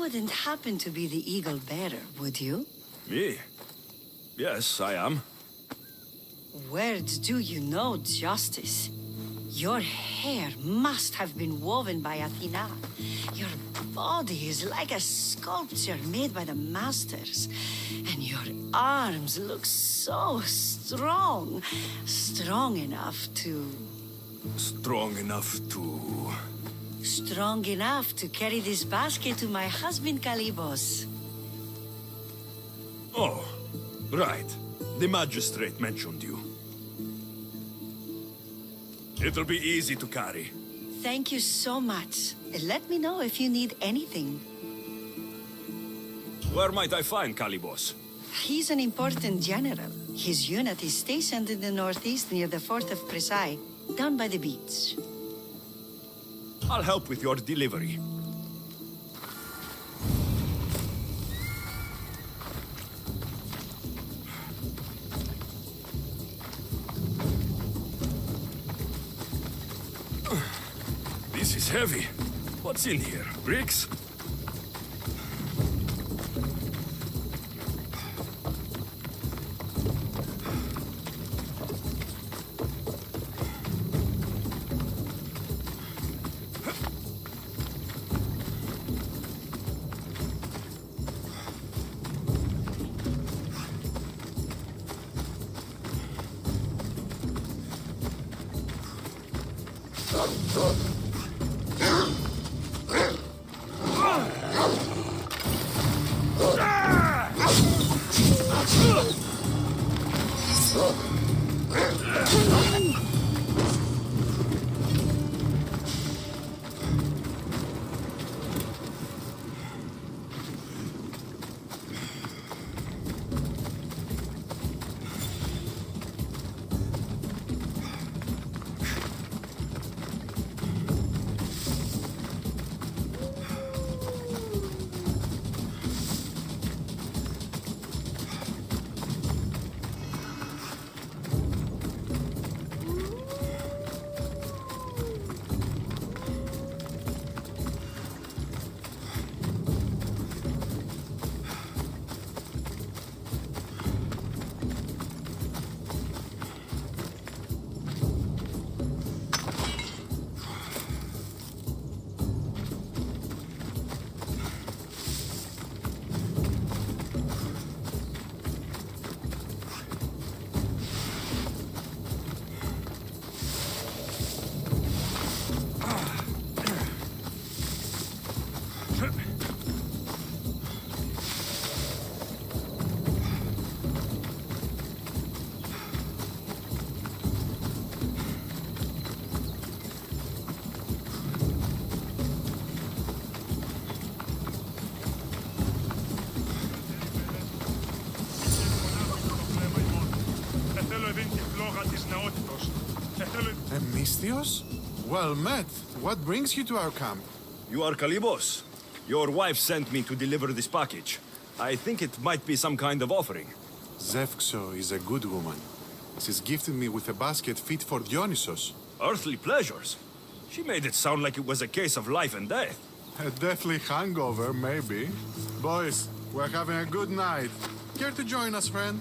wouldn't happen to be the eagle bearer, would you? Me? Yes, I am. Words do you know, Justice? Your hair must have been woven by Athena. Your body is like a sculpture made by the masters. And your arms look so strong. Strong enough to... Strong enough to... Strong enough to carry this basket to my husband Kalibos. Oh, right. The magistrate mentioned you. It'll be easy to carry. Thank you so much. Let me know if you need anything. Where might I find Kalibos? He's an important general. His unit is stationed in the northeast near the fort of Presai, down by the beach. I'll help with your delivery. This is heavy. What's in here? Bricks? Misthios? Well met. What brings you to our camp? You are Kalibos. Your wife sent me to deliver this package. I think it might be some kind of offering. Zevxo is a good woman. She's gifted me with a basket fit for Dionysos. Earthly pleasures? She made it sound like it was a case of life and death. A deathly hangover, maybe. Boys, we're having a good night. Care to join us, friend?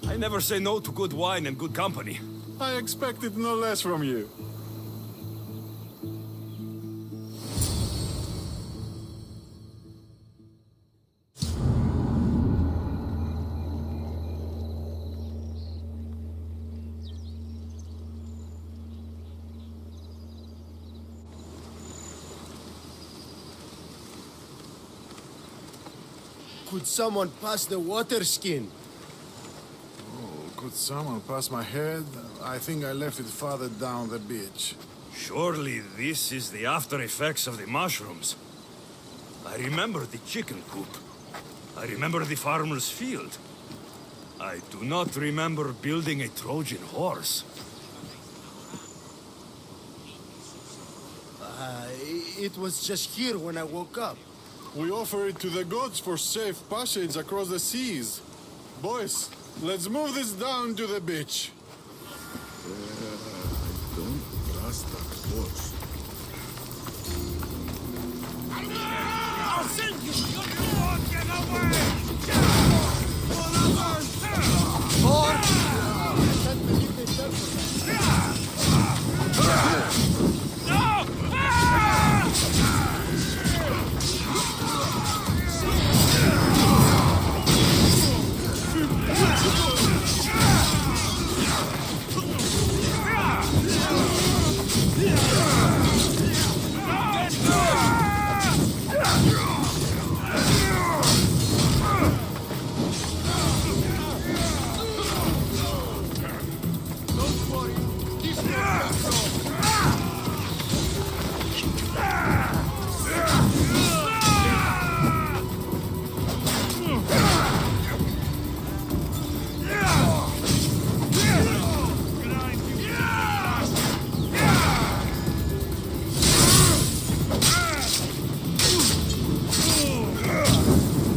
I never say no to good wine and good company. I expected no less from you. Could someone pass the water skin? Could someone pass my head? I think I left it farther down the beach. Surely this is the after effects of the mushrooms. I remember the chicken coop. I remember the farmer's field. I do not remember building a Trojan horse. It was just here when I woke up. We offer it to the gods for safe passage across the seas. Boys, let's move this down to the beach. I don't trust that horse.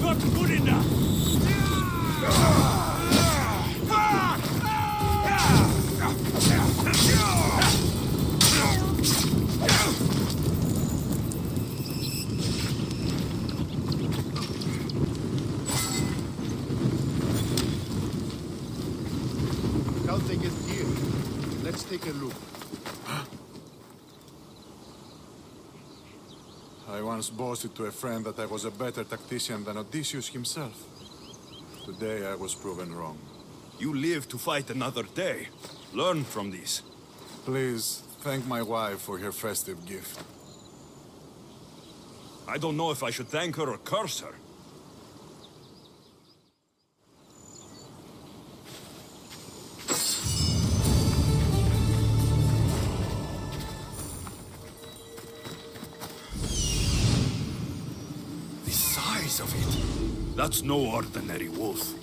Not good enough! How'd they get here? Let's take a look. I once boasted to a friend that I was a better tactician than Odysseus himself. Today I was proven wrong. You live to fight another day. Learn from this. Please, thank my wife for her festive gift. I don't know if I should thank her or curse her. The size of it. That's no ordinary wolf.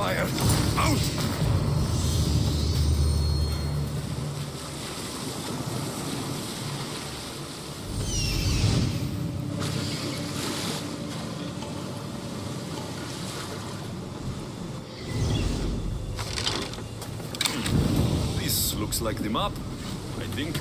fire! Out! This looks like the map, I think.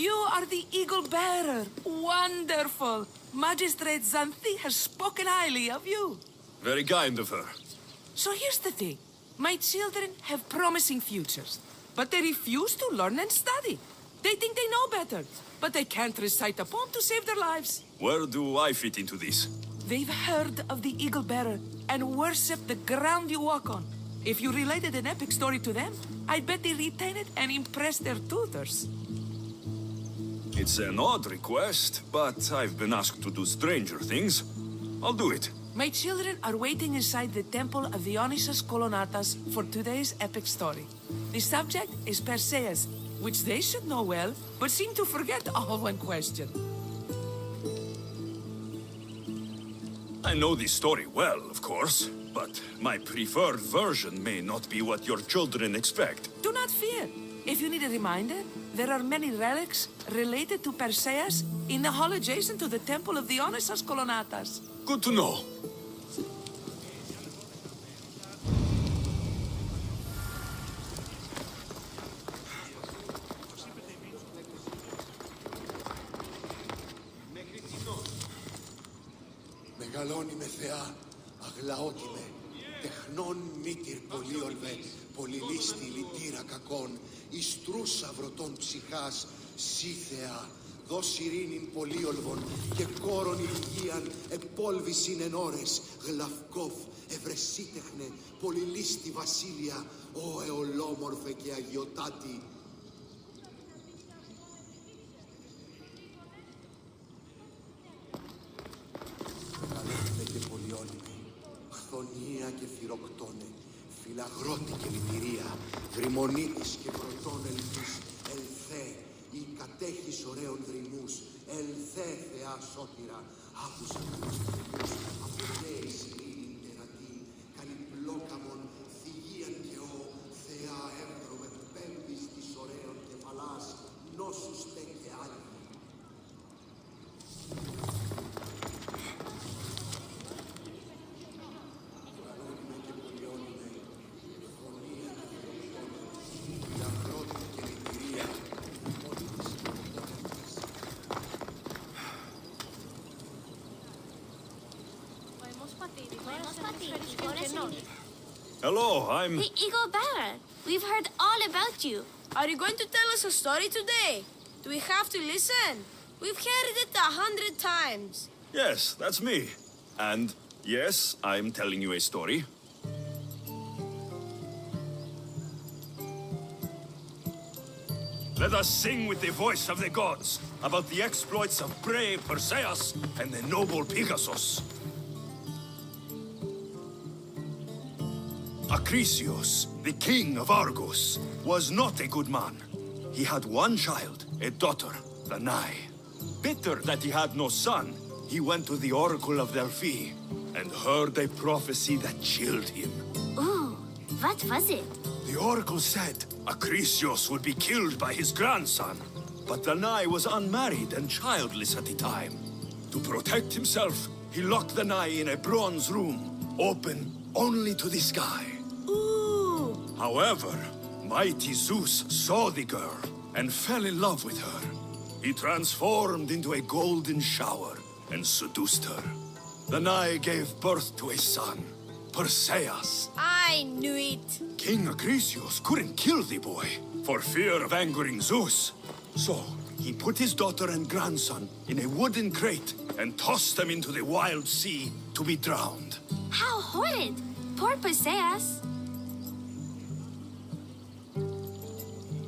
You are the Eagle Bearer. Wonderful. Magistrate Xanthi has spoken highly of you. Very kind of her. So here's the thing. My children have promising futures, but they refuse to learn and study. They think they know better, but they can't recite a poem to save their lives. Where do I fit into this? They've heard of the Eagle Bearer and worship the ground you walk on. If you related an epic story to them, I bet they retain it and impress their tutors. It's an odd request, but I've been asked to do stranger things. I'll do it. My children are waiting inside the temple of Dionysus Kolonatas for today's epic story. The subject is Perseus, which they should know well, but seem to forget all when questioned. I know this story well, of course, but my preferred version may not be what your children expect. Do not fear. If you need a reminder, there are many relics related to Perseus in the hall adjacent to the temple of Dionysus Kolonatas. Good to know. Μεγαλώνει με θεά, αγλαότιμε, τεχνών μήτυρ πολύολβε, πολυλίστη λυτήρα κακών, ιστρούς αυρωτών ψυχάς, σύ θεά, Δώσ' ειρήνην πολύολβων και κόρον ηλικίαν επόλβησιν εν ώρες. Γλαυκόφ, ευρεσίτεχνε, πολυλίστη βασίλεια, ο εολόμορφε και αγιοτάτη. Καλέτε και πολυόνιμε, χθονία και θυροκτώνε, φυλαγρώτη και λυτηρία, γρημονίτης και πρωτών ελπής, ελθέ, η κατέχεις ωραίων δρυμούς, ελθέ θεά σώτηρα, άκουσα τους δρυμούς, αποκαίεις ειρήνην τερατή, καλυπλόκαμον, θυγίαν και ο, θεά εύδρομε πέμπης της ωραίων κεφαλάς, νόσους τε και άλλοι. Hello, I'm... Eagle Barra, we've heard all about you. Are you going to tell us a story today? Do we have to listen? We've heard it 100 times. Yes, that's me. And yes, I'm telling you a story. Let us sing with the voice of the gods about the exploits of brave Perseus and the noble Pegasus. Acrisius, the king of Argos, was not a good man. He had one child, a daughter, Danae. Bitter that he had no son, he went to the oracle of Delphi and heard a prophecy that chilled him. Ooh, what was it? The oracle said Acrisius would be killed by his grandson. But Danae was unmarried and childless at the time. To protect himself, he locked Danae in a bronze room, open only to the sky. Ooh! However, mighty Zeus saw the girl and fell in love with her. He transformed into a golden shower and seduced her. Danae gave birth to a son, Perseus. I knew it. King Acrisius couldn't kill the boy for fear of angering Zeus. So, he put his daughter and grandson in a wooden crate and tossed them into the wild sea to be drowned. How horrid! Poor Perseus.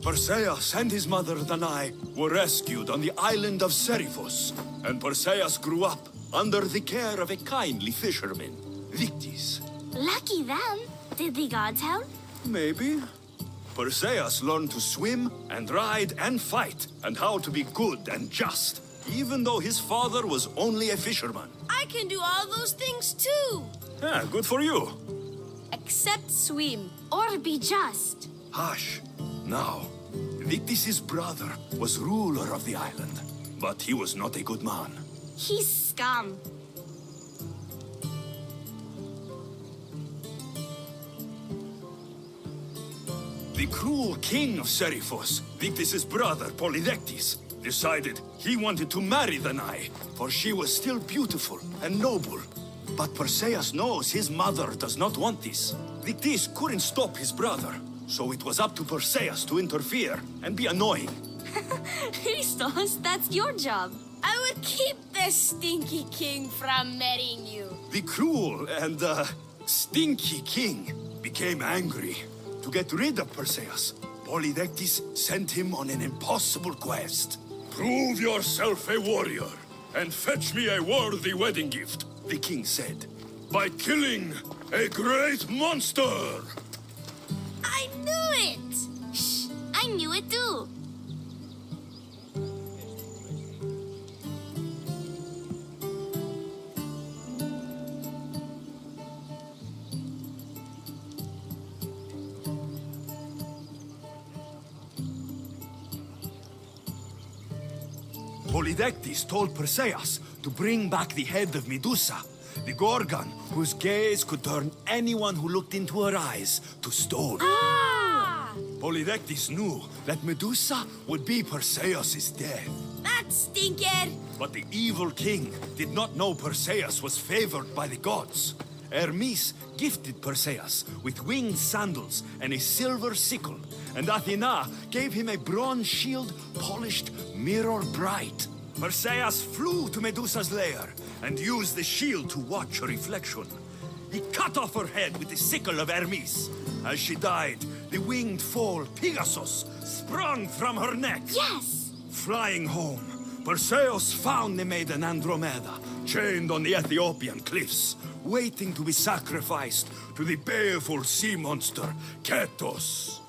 Perseus and his mother Danae were rescued on the island of Seriphos, and Perseus grew up under the care of a kindly fisherman, Victis. Lucky them. Did the gods help? Maybe. Perseus learned to swim and ride and fight, and how to be good and just, even though his father was only a fisherman. I can do all those things too. Yeah, good for you. Except swim. Or be just. Hush. Now, Victis' brother was ruler of the island, but he was not a good man. He's scum. The cruel king of Seriphos, Victis' brother Polydectes, decided he wanted to marry Danae, for she was still beautiful and noble. But Perseus knows his mother does not want this. Victis couldn't stop his brother, so it was up to Perseus to interfere and be annoying. Christos, that's your job. I will keep the stinky king from marrying you. The cruel and, stinky king became angry. To get rid of Perseus, Polydectes sent him on an impossible quest. Prove yourself a warrior, and fetch me a worthy wedding gift, the king said, by killing a great monster! I knew it! Shh, I knew it too. Polydectes told Perseus to bring back the head of Medusa, the Gorgon, whose gaze could turn anyone who looked into her eyes to stone. Ah! Polydectes knew that Medusa would be Perseus' death. That stinker! But the evil king did not know Perseus was favored by the gods. Hermes gifted Perseus with winged sandals and a silver sickle, and Athena gave him a bronze shield polished mirror bright. Perseus flew to Medusa's lair and used the shield to watch her reflection. He cut off her head with the sickle of Hermes. As she died, the winged foal Pegasus sprung from her neck. Yes! Flying home, Perseus found the maiden Andromeda, chained on the Ethiopian cliffs, waiting to be sacrificed to the baleful sea monster, Ketos.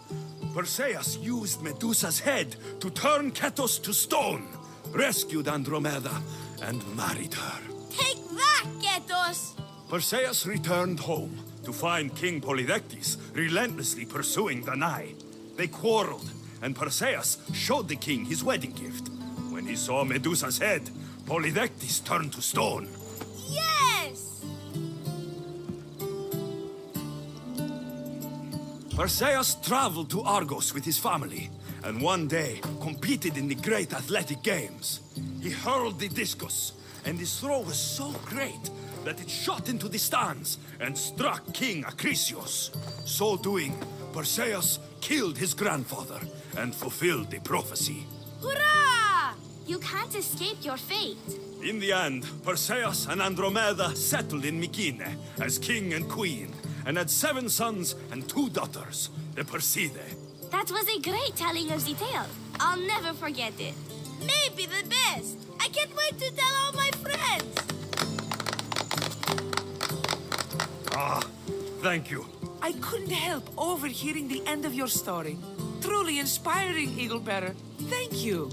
Perseus used Medusa's head to turn Ketos to stone, rescued Andromeda, and married her. Take that, Ketos! Perseus returned home to find King Polydectes relentlessly pursuing Danae. They quarreled, and Perseus showed the king his wedding gift. When he saw Medusa's head, Polydectes turned to stone. Yes! Perseus traveled to Argos with his family, and one day competed in the great athletic games. He hurled the discus, and his throw was so great that it shot into the stands and struck King Acrisius. So doing, Perseus killed his grandfather and fulfilled the prophecy. Hurrah! You can't escape your fate. In the end, Perseus and Andromeda settled in Mykene as king and queen, and had 7 sons and 2 daughters, the Perseidae. That was a great telling of the tale. I'll never forget it. Maybe the best. I can't wait to tell all my friends. Ah, thank you. I couldn't help overhearing the end of your story. Truly inspiring, Eaglebearer. Thank you.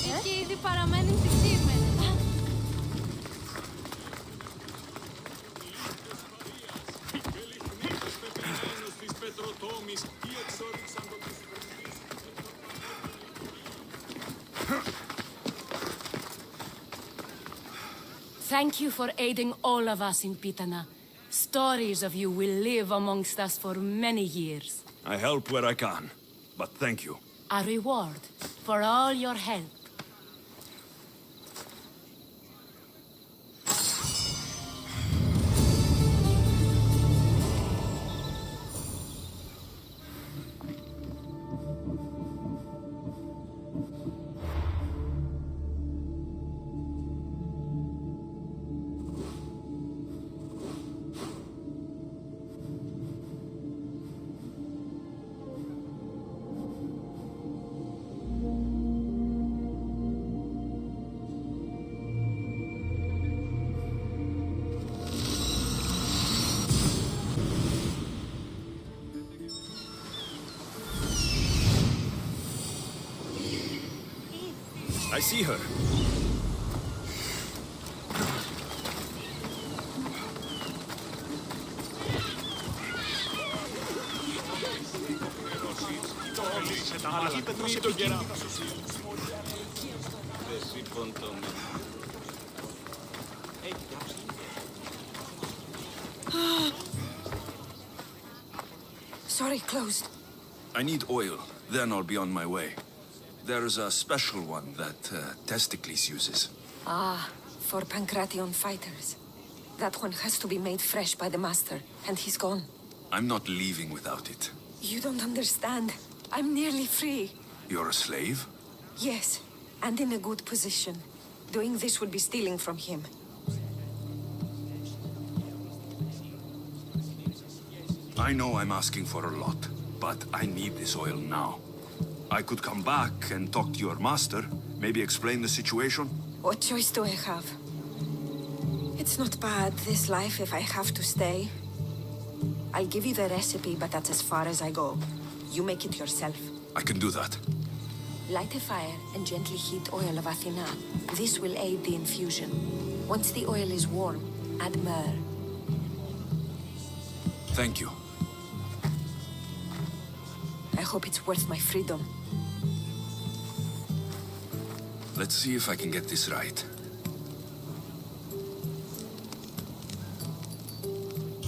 Είχε ήδη παραμένει στη Σύρμεν. Thank you for aiding all of us in Pitana. Stories of you will live amongst us for many years. I help where I can, but thank you. A reward for all your help. I see her. Sorry, closed. I need oil, then I'll be on my way. There's a special one that Testicles uses. Ah, for Pancration fighters. That one has to be made fresh by the master, and he's gone. I'm not leaving without it. You don't understand. I'm nearly free. You're a slave? Yes, and in a good position. Doing this would be stealing from him. I know I'm asking for a lot, but I need this oil now. I could come back and talk to your master, maybe explain the situation. What choice do I have? It's not bad, this life, if I have to stay. I'll give you the recipe, but that's as far as I go. You make it yourself. I can do that. Light a fire and gently heat oil of Athena. This will aid the infusion. Once the oil is warm, add myrrh. Thank you. I hope it's worth my freedom. Let's see if I can get this right.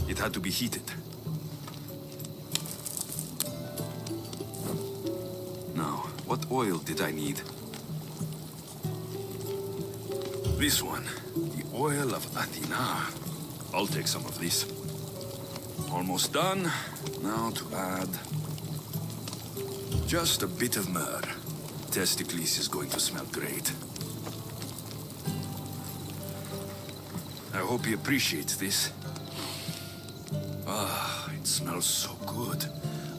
It had to be heated. Now, what oil did I need? This one. The oil of Athena. I'll take some of this. Almost done. Now to add... just a bit of myrrh. Testicles is going to smell great. I hope he appreciates this. Ah, it smells so good.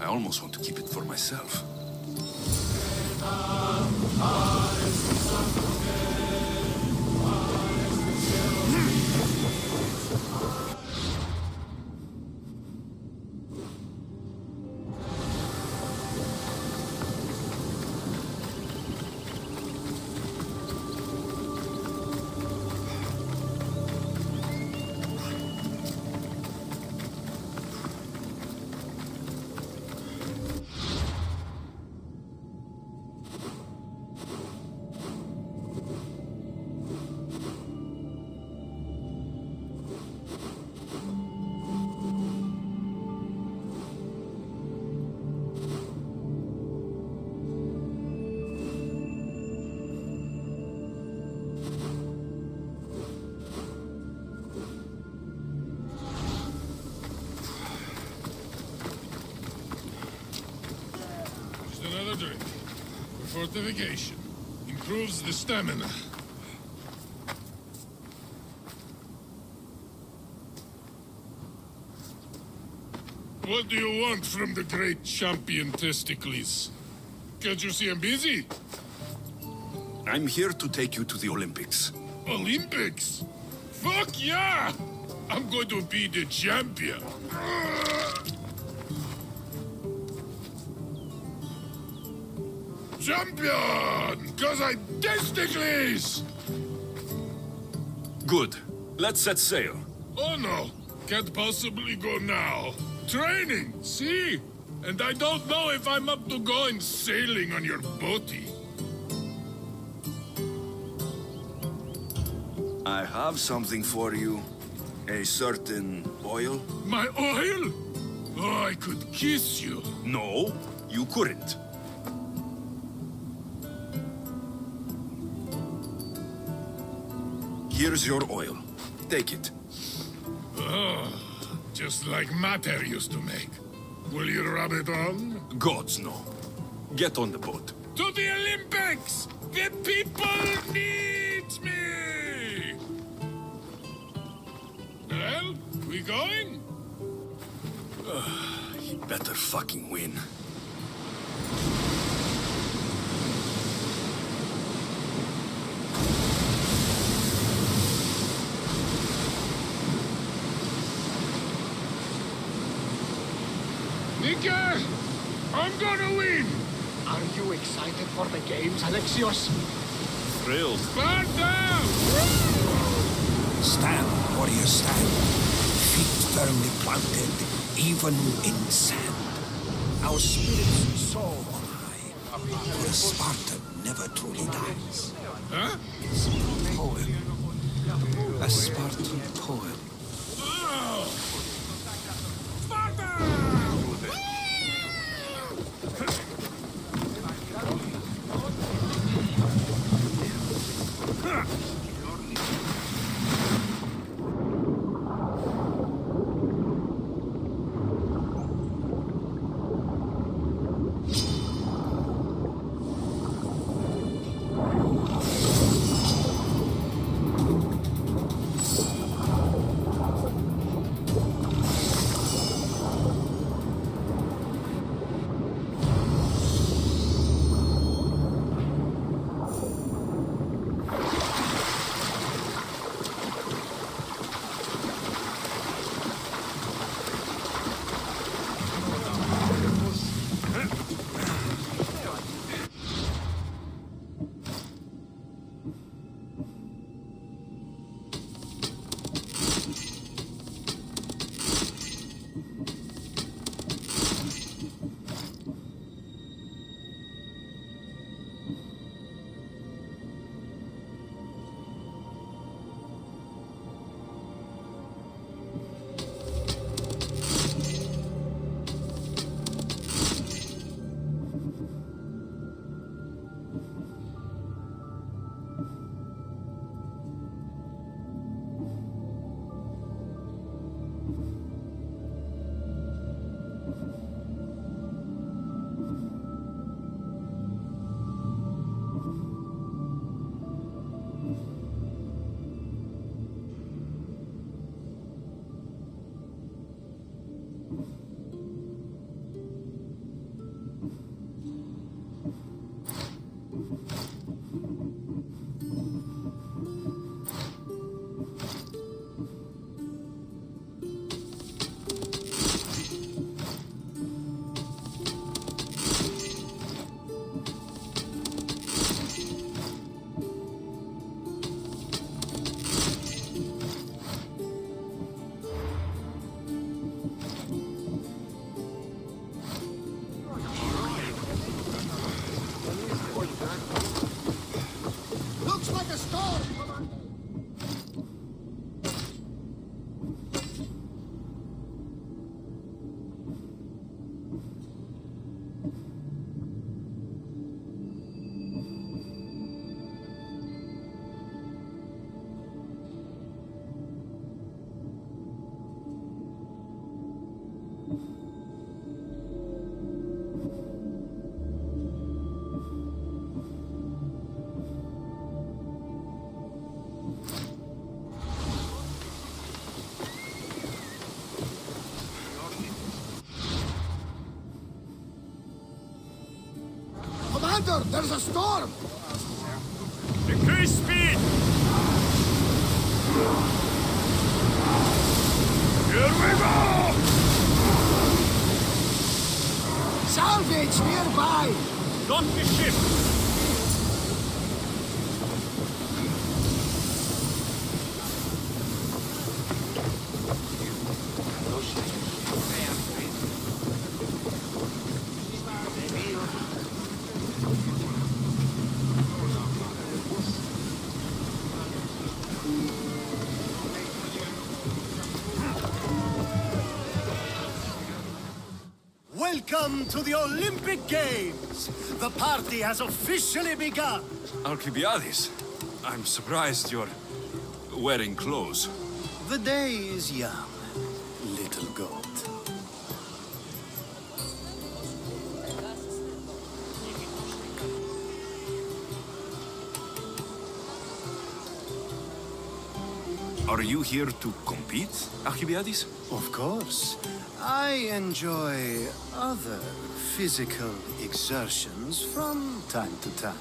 I almost want to keep it for myself. Another drink. For fortification. Improves the stamina. What do you want from the great champion Testicles? Can't you see I'm busy? I'm here to take you to the Olympics. Olympics? Fuck yeah! I'm going to be the champion. Champion! Cause I testicles! Good. Let's set sail. Oh no, can't possibly go now. Training, see? And I don't know if I'm up to going sailing on your boaty. I have something for you. A certain oil. My oil? Oh, I could kiss you. No, you couldn't. Here's your oil. Take it. Oh, just like Mater used to make. Will you rub it on? Gods, no. Get on the boat. To the Olympics! The people need me! Well, we going? He better fucking win. Nika, I'm gonna win! Are you excited for the games, Alexios? Thrilled. Sparta! Stand, warrior, stand. Feet firmly planted, even in sand. Our spirits soar on high, for a Spartan never truly dies. Huh? It's a poem. A Spartan poem. Commander, there's a storm! Increase speed! Here we go! Salvage nearby! Dock the ship! Welcome to the Olympic Games! The party has officially begun! Alcibiades, I'm surprised you're wearing clothes. The day is young, little goat. Are you here to compete, Alcibiades? Of course. I enjoy other physical exertions from time to time.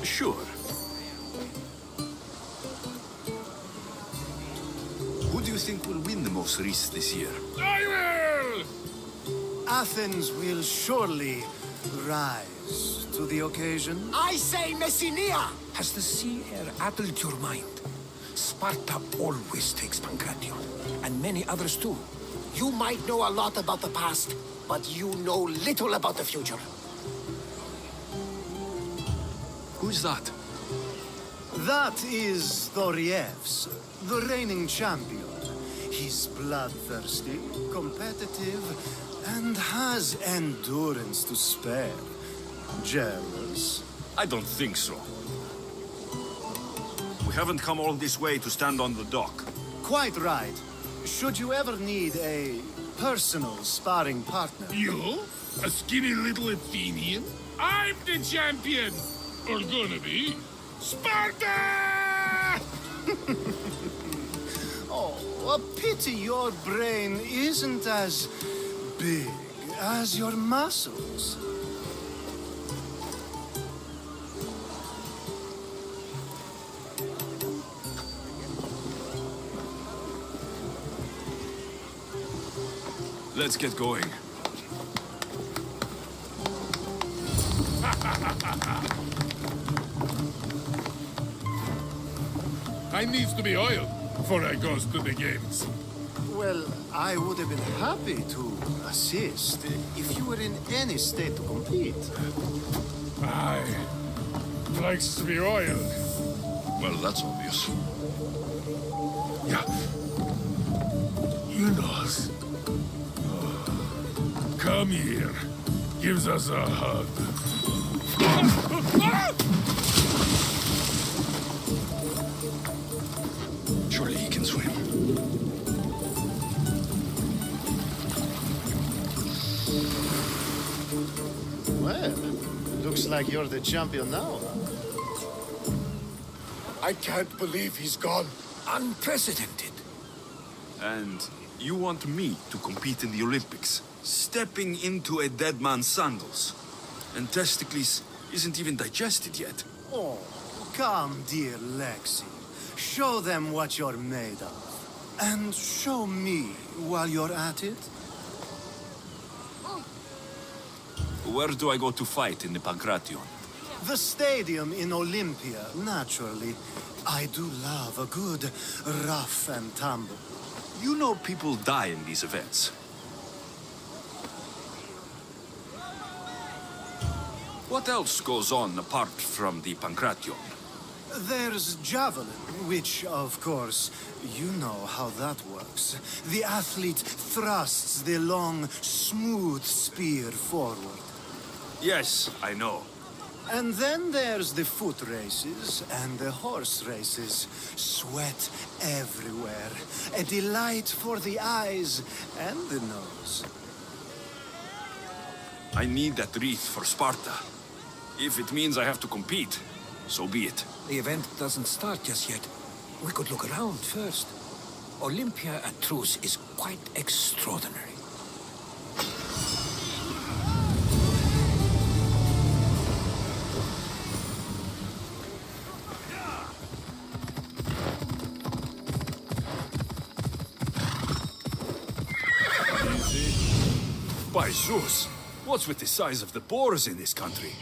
Sure. Who do you think will win the most race this year? I will! Athens will surely rise to the occasion. I say Messinia! Has the sea air addled your mind? Sparta always takes Pancration, and many others too. You might know a lot about the past, but you know little about the future. Who's that? That is Thorievs, the reigning champion. He's bloodthirsty, competitive, and has endurance to spare. Jealous? I don't think so. We haven't come all this way to stand on the dock. Quite right. Should you ever need a personal sparring partner... You? A skinny little Athenian? I'm the champion! Or gonna be. Sparta! Oh, a pity your brain isn't as big as your muscles. Let's get going. I needs to be oiled before I goes to the games. Well, I would have been happy to assist if you were in any state to compete. Aye. Likes to be oiled. Well, that's obvious. Yeah. You knows. Come here. Gives us a hug. Surely he can swim. Well, looks like you're the champion now. I can't believe he's gone. Unprecedented. And you want me to compete in the Olympics? Stepping into a dead man's sandals. And Testicles isn't even digested yet. Oh, come, dear Lexi. Show them what you're made of. And show me while you're at it. Where do I go to fight in the Pancration? The stadium in Olympia, naturally. I do love a good rough and tumble. You know people die in these events. What else goes on apart from the Pancration? There's javelin, which, of course, you know how that works. The athlete thrusts the long, smooth spear forward. Yes, I know. And then there's the foot races and the horse races. Sweat everywhere. A delight for the eyes and the nose. I need that wreath for Sparta. If it means I have to compete, so be it. The event doesn't start just yet. We could look around first. Olympia at truce is quite extraordinary. By Zeus! What's with the size of the boars in this country?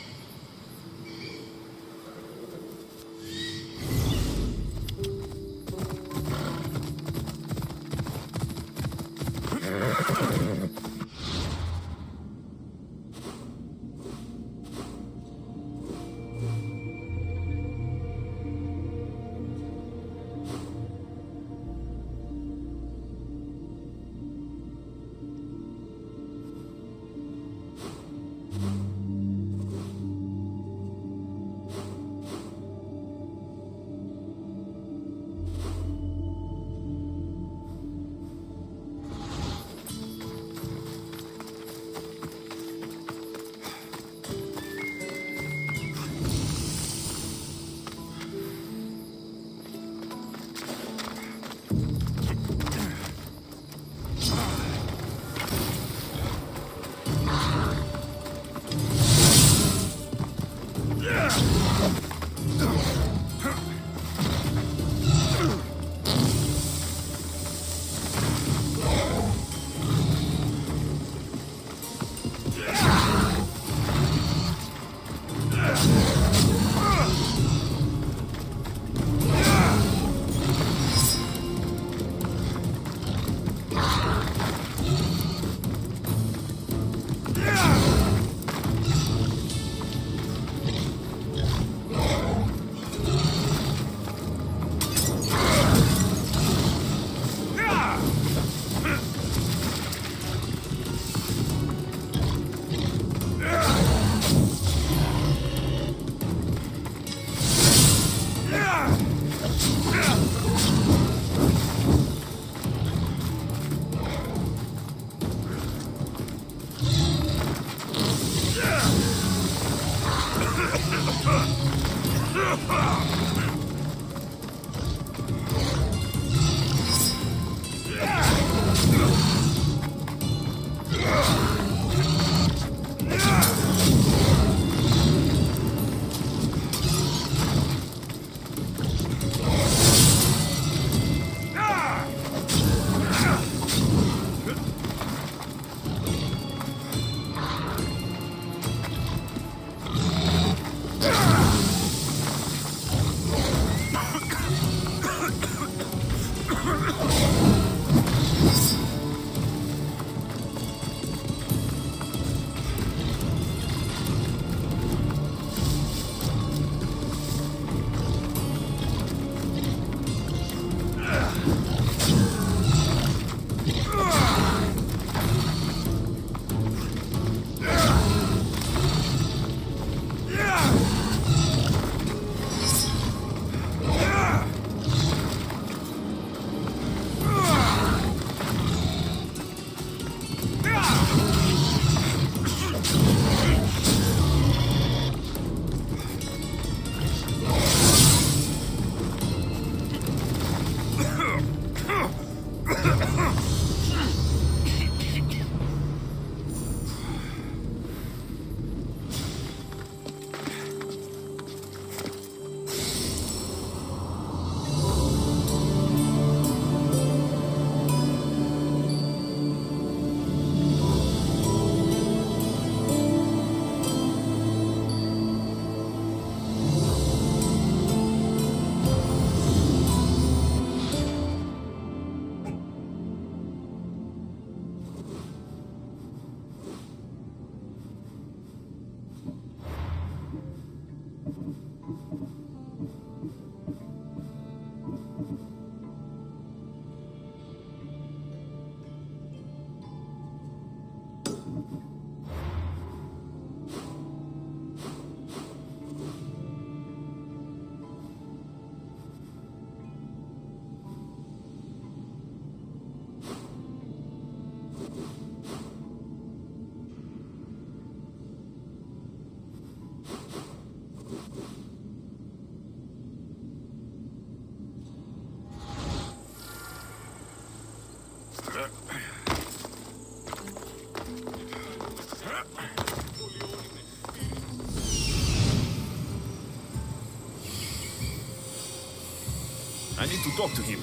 I need to talk to him.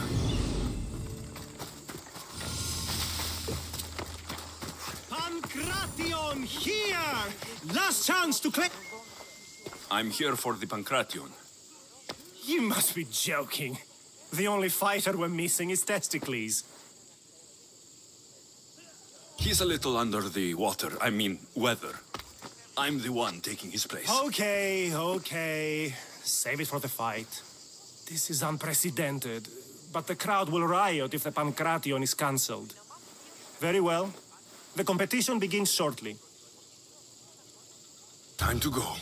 Pancrat! Pancration here! Last chance to claim... I'm here for the Pancration. You must be joking. The only fighter we're missing is Testicles. He's a little under the water, I mean, weather. I'm the one taking his place. Okay, okay. Save it for the fight. This is unprecedented, but the crowd will riot if the Pancration is cancelled. Very well. The competition begins shortly. Time to go.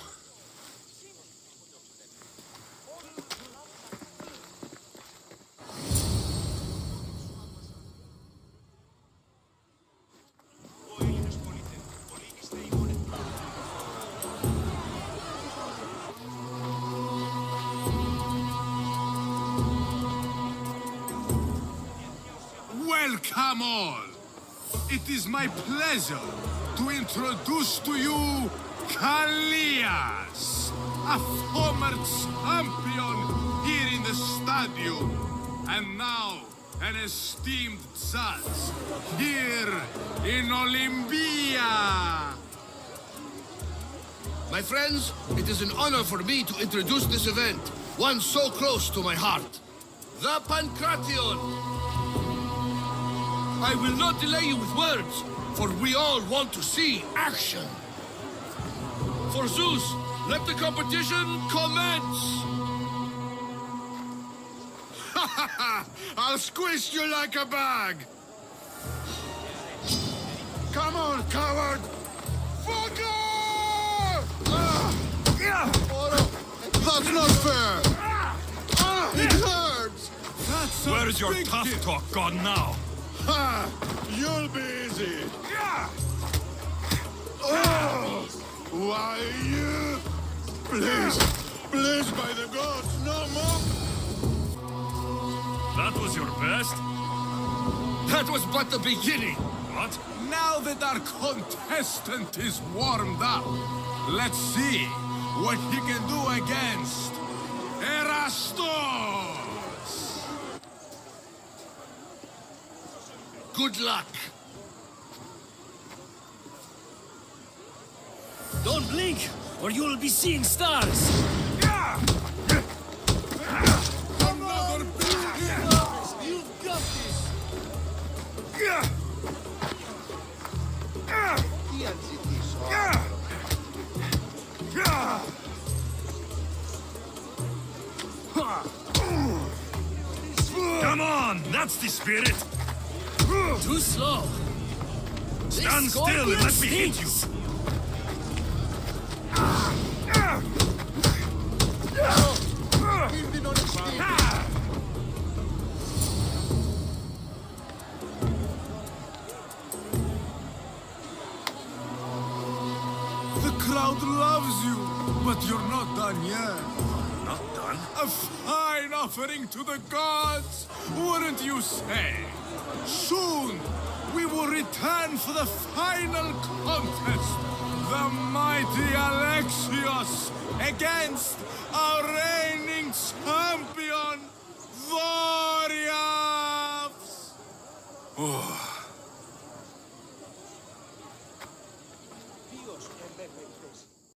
Welcome all! It is my pleasure to introduce to you Kalias, a former champion here in the stadium, and now an esteemed judge here in Olympia. My friends, it is an honor for me to introduce this event, one so close to my heart. The Pancration! I will not delay you with words, for we all want to see action. For Zeus, let the competition commence! Ha ha ha! I'll squish you like a bag! Come on, coward! Fuck off! That's not fair! It hurts! That's Where's your tough talk gone now? Ha! You'll be easy! Oh! Why you? Please! Please, by the gods, no more! That was your best? That was but the beginning! What? Now that our contestant is warmed up, let's see what he can do against Erastos! Good luck! Don't blink, or you'll be seeing stars! Another You've got this! Come on, that's the spirit! Too slow! Stand still and let me hit you! The crowd loves you, but you're not done yet. Not done? A fine offering to the gods, wouldn't you say? Soon, we will return for the final contest. The mighty Alexios against our reigning champion, Variaps! Oh.